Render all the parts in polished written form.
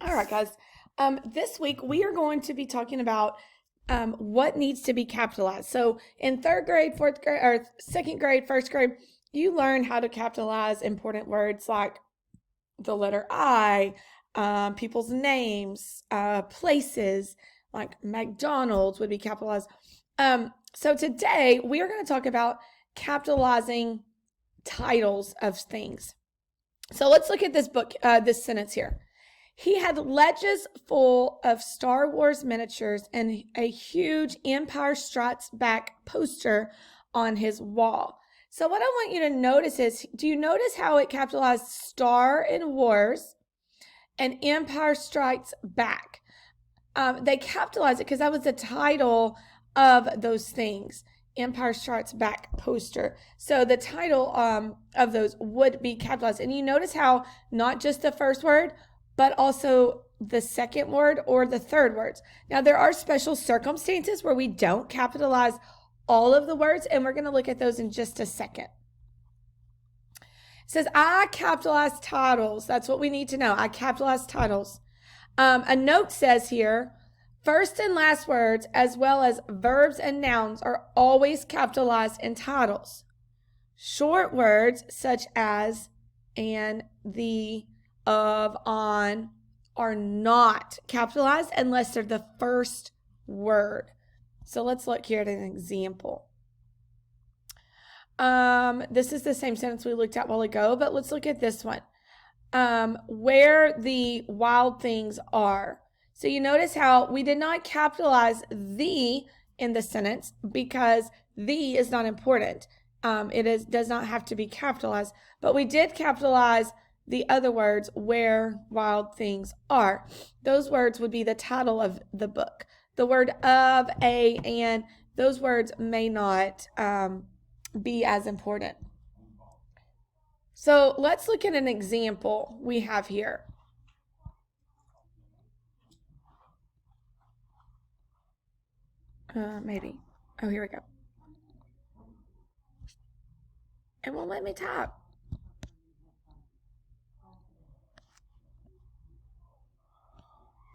All right, guys. This week we are going to be talking about what needs to be capitalized. So in third grade, fourth grade, or second grade, first grade, you learn how to capitalize important words like the letter I, people's names, places, like McDonald's would be capitalized. So today we are going to talk about capitalizing titles of things. So let's look at this book, this sentence here. He had ledges full of Star Wars miniatures and a huge Empire Strikes Back poster on his wall. So what I want you to notice is, do you notice how it capitalized Star in Wars and Empire Strikes Back? They capitalized it because that was the title of those things. Empire Strikes Back poster. So the title of those would be capitalized. And you notice how not just the first word, but also the second word or the third words. Now, there are special circumstances where we don't capitalize all of the words, and we're going to look at those in just a second. It says, I capitalize titles. That's what we need to know. I capitalize titles. A note says here, first and last words, as well as verbs and nouns, are always capitalized in titles. Short words such as and, the, of, on are not capitalized unless they're the first word. So let's look here at an example. This is the same sentence we looked at a while ago, but let's look at this one. Where the wild things are. So you notice how we did not capitalize the in the sentence because the is not important. It does not have to be capitalized, but we did capitalize the other words, where wild things are. Those words would be the title of the book. The word of, a, and, those words may not be as important. So let's look at an example we have here. Maybe. Oh, here we go. It won't let me type.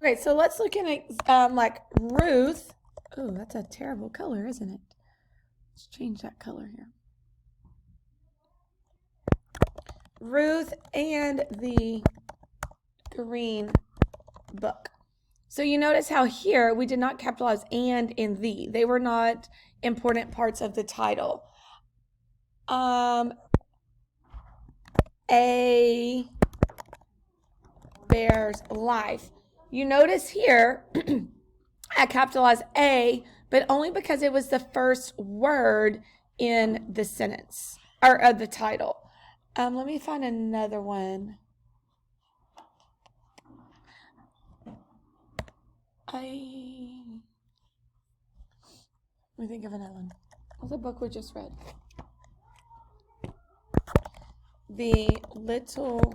Okay, so let's look at like Ruth. Oh, that's a terrible color, isn't it? Let's change that color here. Ruth and the Green Book. So you notice how here we did not capitalize and in the. They were not important parts of the title. A Bear's Life. You notice here I capitalized A, but only because it was the first word in the sentence or of the title. Let me find another one. Let me think of another one. What's the book we just read? The Little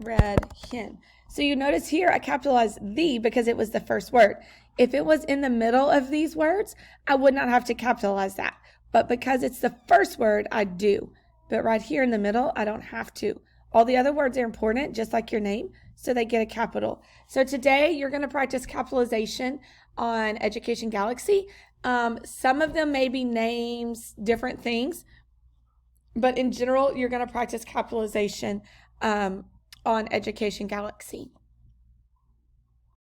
Red Hen. So you notice here I capitalized the because it was the first word. If it was in the middle of these words, I would not have to capitalize that. But because it's the first word, I do. But right here in the middle, I don't have to. All the other words are important, just like your name, so they get a capital. So today you're going to practice capitalization on Education Galaxy. Some of them may be names, different things, but in general, you're going to practice capitalization on Education Galaxy.